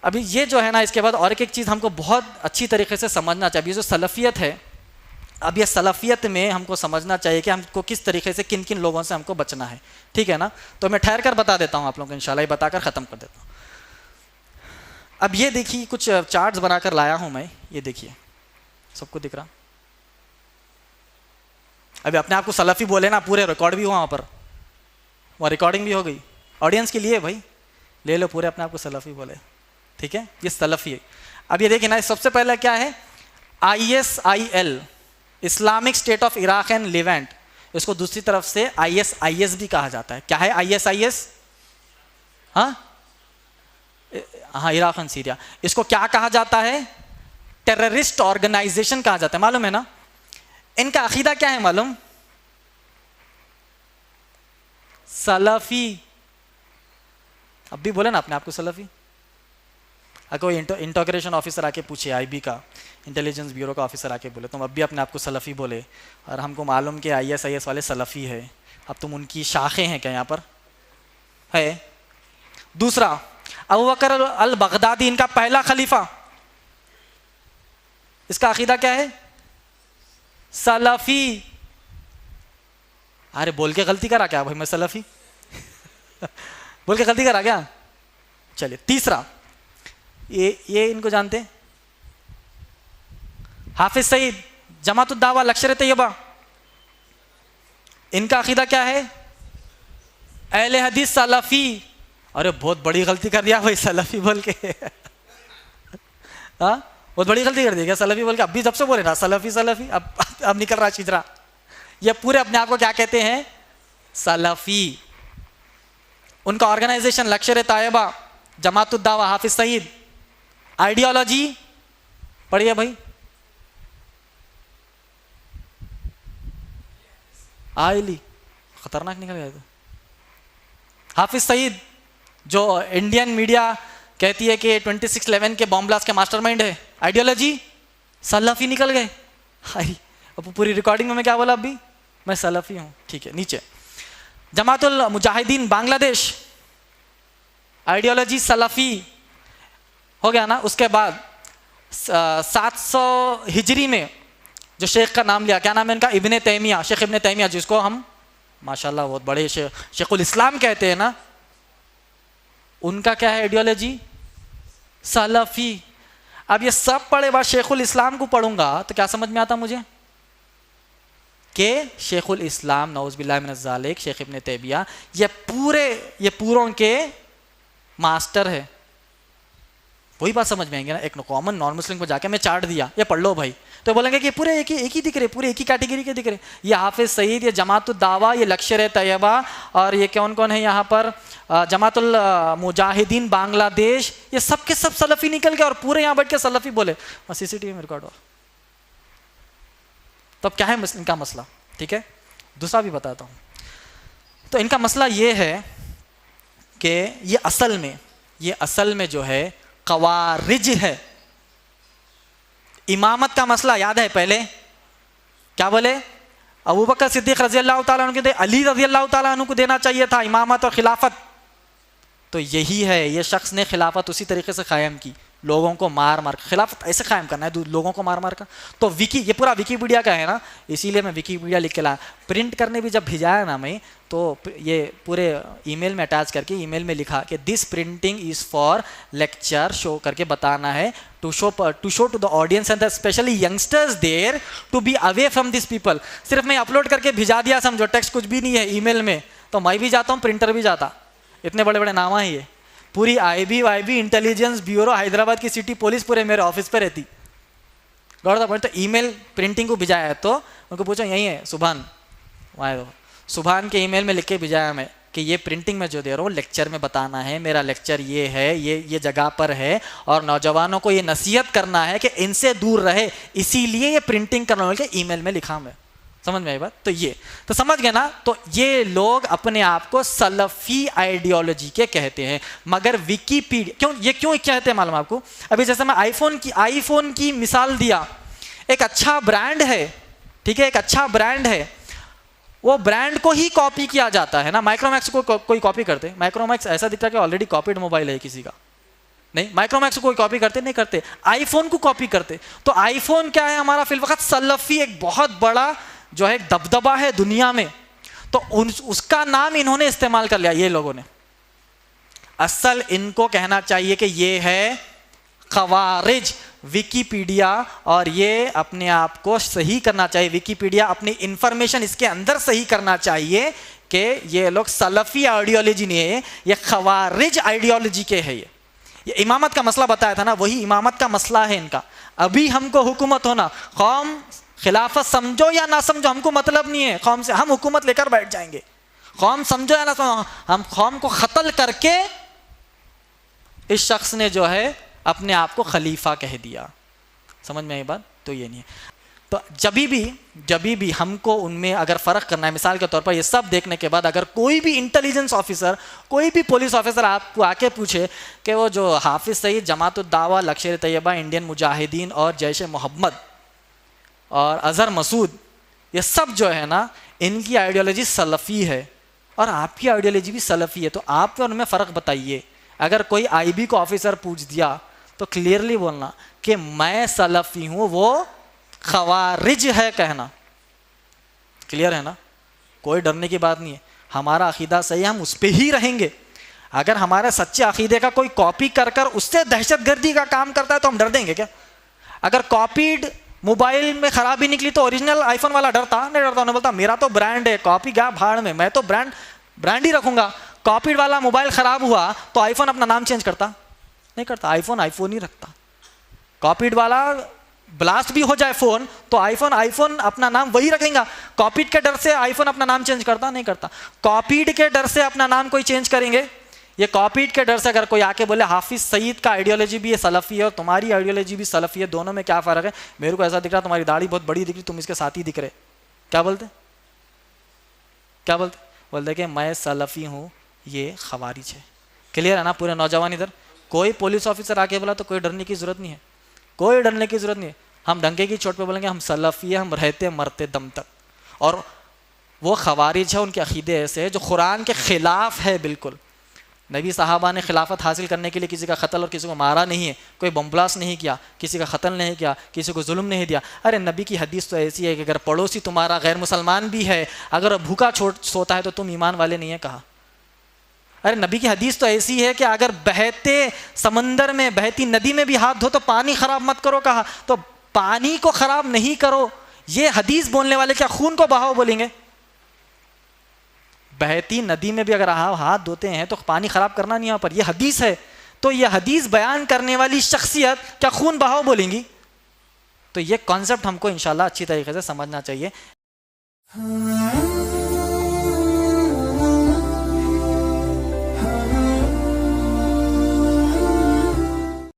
अभी ये जो है ना, इसके बाद और एक चीज़ हमको बहुत अच्छी तरीके से समझना चाहिए। जो सलफ़ियत है, अब ये सलफ़ियत में हमको समझना चाहिए कि हमको किस तरीके से किन किन लोगों से हमको बचना है, ठीक है ना। तो मैं ठहर कर बता देता हूँ आप लोगों को, इंशाल्लाह ये बताकर ख़त्म कर देता हूँ। अब ये देखिए, कुछ चार्ट्स बनाकर लाया हूँ मैं, ये देखिए, सबको दिख रहा? अभी अपने आप को सलफ़ी बोले ना, पूरे रिकॉर्ड भी हुआ वहाँ पर, वहाँ रिकॉर्डिंग भी हो गई, ऑडियंस के लिए भाई ले लो, पूरे अपने आप को सलफ़ी बोले, ठीक है, ये सलफ़ी है। अब ये देखिए ना, सबसे पहले क्या है, ISIL, Islamic state of Iraq and Leivand, इसको दूसरी तरफ से ISIS भी कहा जाता है। क्या है ISIS? हाँ, इराक एंड सीरिया। इसको क्या कहा जाता है? टेररिस्ट ऑर्गेनाइजेशन कहा जाता है, मालूम है ना। इनका अकीदा क्या है मालूम? सलफ़ी। अब भी बोले ना अपने आप को सलफ़ी। अगर कोई इंटोग्रेशन ऑफिसर आके पूछे, IB का, इंटेलिजेंस ब्यूरो का ऑफिसर आके बोले तुम अब भी अपने आप को सलफ़ी बोले, और हमको मालूम कि ISIS वाले सलफ़ी है, अब तुम उनकी शाखें हैं क्या यहाँ पर? है। दूसरा, अबू बकर अल बगदादी, इनका पहला खलीफा, इसका अकीदा क्या है? सलफ़ी। अरे बोल के गलती करा क्या भाई मैं सलफ़ी? बोल के गलती करा क्या? चलिए, तीसरा, ये इनको जानते हैं, हाफिज सईद, जमातुद दावा, लश्कर तैयबा, इनका अकीदा क्या है? अहले हदीस सलफ़ी। अरे बहुत बड़ी गलती कर दिया भाई सलफ़ी बोल के। हाँ, बहुत बड़ी गलती कर दी क्या सलफ़ी बोल के? अब भी सबसे बोले ना सलफ़ी सलफ़ी, अब निकल रहा चिजरा। ये पूरे अपने आप को क्या कहते हैं? सलफ़ी। उनका ऑर्गेनाइजेशन लश्कर तैयबा, जमातुद दावा, हाफिज सईद। आइडियोलॉजी पढ़िए भाई, आइली, खतरनाक निकल गया। तो हाफिज सईद, जो इंडियन मीडिया कहती है कि 26/11 के बॉम्ब ब्लास्ट के मास्टरमाइंड है, आइडियोलॉजी सलफ़ी निकल गए। हाय, अब पूरी रिकॉर्डिंग में मैं क्या बोला? अभी मैं सलफ़ी हूँ, ठीक है। नीचे, जमातुल मुजाहिदीन बांग्लादेश, आइडियोलॉजी सलफ़ी, हो गया ना। उसके बाद 700 हिजरी में जो शेख का नाम लिया, क्या नाम है इनका? इब्ने तैमिया, शेख इब्ने तैमिया, जिसको हम माशाल्लाह बहुत बड़े शेखुल इस्लाम कहते हैं ना, उनका क्या है आइडियोलॉजी? सलफ़ी। अब ये सब पढ़े बाद शेखुल इस्लाम को पढ़ूंगा तो क्या समझ में आता मुझे? कि शेखुल इस्लाम नौज़ुबिल्लाह मिनज़ ज़ालिक, शेख इब्ने तैमिया, ये पूरों के मास्टर है। वही बात समझ में आएंगे ना। एक कॉमन नॉन मुस्लिम को जाके मैं चार्ट दिया, ये पढ़ लो भाई, तो बोलेंगे कि पूरे एक ही दिख रहे, पूरे एक ही कैटेगरी के दिख रहे। ये हाफिज सईद, ये जमातुद दावा, ये लश्कर तैयबा, और ये कौन कौन है यहाँ पर? जमातुल मुजाहिदीन बांग्लादेश, ये सब के सब सलफ़ी निकल गए और पूरे यहाँ बैठ के सलफ़ी बोले, और CCTV में रिकॉर्ड हो। तो अब क्या है इनका मसला? ठीक है, दूसरा भी बताता हूँ। तो इनका मसला ये है कि ये असल में जो है क़वारिज है। इमामत का मसला याद है पहले क्या बोले? अबू बकर सिद्दीक़ रज़ी अल्लाह ताला अन्हु को, अली रज़ी अल्लाह ताला अन्हु को देना चाहिए था इमामत और खिलाफत। तो यही है, ये शख्स ने खिलाफत उसी तरीके से कायम की, लोगों को मार मार, खिलाफत ऐसे कायम करना है लोगों को मार मार कर। तो ये पूरा विकीपीडिया का है ना, इसीलिए मैं विकीपीडिया लिख के लाया। प्रिंट करने भी जब भिजाया ना मैं, तो ये पूरे ईमेल में अटैच करके ईमेल में लिखा कि this printing is for lecture, show करके बताना है, to show to the audience and specially youngsters there to be away from this people. सिर्फ मैं अपलोड करके भिजा दिया, समझो, टेक्स्ट कुछ भी नहीं है ईमेल में। तो मैं भी जाता हूँ, प्रिंटर भी जाता, इतने बड़े बड़े नाम है ये। पूरी IB इंटेलिजेंस ब्यूरो, हैदराबाद की सिटी पुलिस पूरे मेरे ऑफिस पे रहती। तो ईमेल प्रिंटिंग को भिजाया, तो उनको पूछो यही है सुभान, वहाँ सुभान के ईमेल में लिख के भिजाया मैं कि ये प्रिंटिंग में जो दे रहा हूँ लेक्चर में बताना है, मेरा लेक्चर ये है, ये जगह पर है, और नौजवानों को ये नसीहत करना है कि इनसे दूर रहे, इसीलिए ये प्रिंटिंग करना के ईमेल में लिखा मैं। समझ में आई बात? तो ये तो समझ गए ना। तो ये लोग अपने आप को सलफ़ी आइडियोलॉजी के कहते हैं, मगर विकीपीडिया क्यों कहते हैं मालूम आपको? अभी जैसे मैं आईफोन की मिसाल दिया, एक अच्छा ब्रांड है, ठीक है, एक अच्छा ब्रांड है, वो ब्रांड को ही कॉपी किया जाता है ना। माइक्रोमैक्स को कोई कॉपी करते? माइक्रोमैक्स ऐसा दिखता है कि ऑलरेडी कॉपीड मोबाइल है किसी का, नहीं, माइक्रोमैक्स को कोई कॉपी करते नहीं करते, आईफोन को कॉपी करते। तो आईफोन क्या है हमारा फिल वक्त सलफी एक बहुत बड़ा जो है दबदबा है दुनिया में, तो उसका नाम इन्होंने इस्तेमाल कर लिया ये लोगों ने। असल इनको कहना चाहिए कि ये है खवारिज। विकीपीडिया और ये अपने आप को सही करना चाहिए, विकीपीडिया अपनी इंफॉर्मेशन इसके अंदर सही करना चाहिए कि ये लोग सलफी आइडियोलॉजी नहीं है, ये खवारिज आइडियोलॉजी के है। ये इमामत का मसला बताया था ना, वही इमामत का मसला है इनका। अभी हमको हुकूमत होना, कौम खिलाफत समझो या ना समझो हमको मतलब नहीं है, कौम से हम हुकूमत लेकर बैठ जाएंगे। कौम समझो या ना समझो, हम कौम को कत्ल करके इस शख्स ने जो है अपने आप को खलीफा कह दिया। समझ में आई बात? तो ये नहीं है। तो जब भी हमको उनमें अगर फ़र्क करना है, मिसाल के तौर पर ये सब देखने के बाद अगर कोई भी इंटेलिजेंस ऑफिसर, कोई भी पुलिस ऑफिसर आपको आके पूछे कि वो जो हाफिज सईद, जमात-उद-दावा, लश्कर तैयबा, इंडियन मुजाहिदीन और जैश मोहम्मद और अजहर मसूद, ये सब जो है ना इनकी आइडियोलॉजी सलफ़ी है और आपकी आइडियोलॉजी भी सलफ़ी है, तो आप उनमें फ़र्क बताइए। अगर कोई आईबी को ऑफिसर पूछ दिया तो क्लियरली बोलना कि मैं सलफ़ी हूँ, वो खवारिज है कहना। क्लियर है ना? कोई डरने की बात नहीं है, हमारा अकीदा सही है, हम उस पर ही रहेंगे। अगर हमारे सच्चे अकीदे का कोई कॉपी कर कर उससे दहशतगर्दी का काम करता है तो हम डर देंगे क्या? अगर कॉपीड मोबाइल में खराबी निकली तो ओरिजिनल आईफोन वाला डरता नहीं? डरता उन्हें बोलता मेरा तो ब्रांड है, कॉपी क्या भाड़ में, मैं तो ब्रांड ही रखूंगा। कॉपीड वाला मोबाइल खराब हुआ तो आईफोन अपना नाम चेंज करता नहीं? करता। आईफोन ही रखता। कॉपीड वाला ब्लास्ट भी हो जाए फोन तो आईफोन अपना नाम वही रखेगा। कॉपीड के डर से आईफोन अपना नाम चेंज करता नहीं? करता। कॉपीड के डर से अपना नाम कोई चेंज करेंगे? ये कॉपीड के डर से अगर कोई आके बोले हाफिज सईद का आइडियोलॉजी भी ये सलफ़ी है और तुम्हारी आइडियोलॉजी भी सलफ़ी है, दोनों में क्या फ़र्क है? मेरे को ऐसा दिख रहा, तुम्हारी दाढ़ी बहुत बड़ी दिख रही, तुम इसके साथ ही दिख रहे, क्या बोलते? बोलते कि मैं सलफ़ी हूँ, ये खवारिज है। क्लियर है ना पूरे नौजवान इधर? कोई पुलिस ऑफिसर आके बोला तो कोई डरने की जरूरत नहीं है, कोई डरने की जरूरत नहीं है। हम डंके की चोट पे बोलेंगे हम सलफ़ी है, हम रहते मरते दम तक। और वो खवारिज है, उनके अकीदे ऐसे है जो कुरान के खिलाफ है बिल्कुल। नबी साहबा ने खिलाफत हासिल करने के लिए किसी का कत्ल और किसी को मारा नहीं है, कोई बम ब्लास्ट नहीं किया, किसी का कत्ल नहीं किया, किसी को जुल्म नहीं दिया। अरे नबी की हदीस तो ऐसी है कि अगर पड़ोसी तुम्हारा गैर मुसलमान भी है, अगर भूखा सोता है तो तुम ईमान वाले नहीं है कहा। अरे नबी की हदीस तो ऐसी है कि अगर बहते समंदर में, बहती नदी में भी हाथ धो तो पानी खराब मत करो कहा। तो पानी को खराब नहीं करो, ये हदीस बोलने वाले क्या खून को बहाओ बोलेंगे? बहती नदी में भी अगर हाथ धोते हैं तो पानी खराब करना नहीं यहाँ पर, ये हदीस है। तो ये हदीस बयान करने वाली शख्सियत क्या खून बहाओ बोलेंगी? तो ये कॉन्सेप्ट हमको इंशाल्लाह अच्छी तरीके से समझना चाहिए।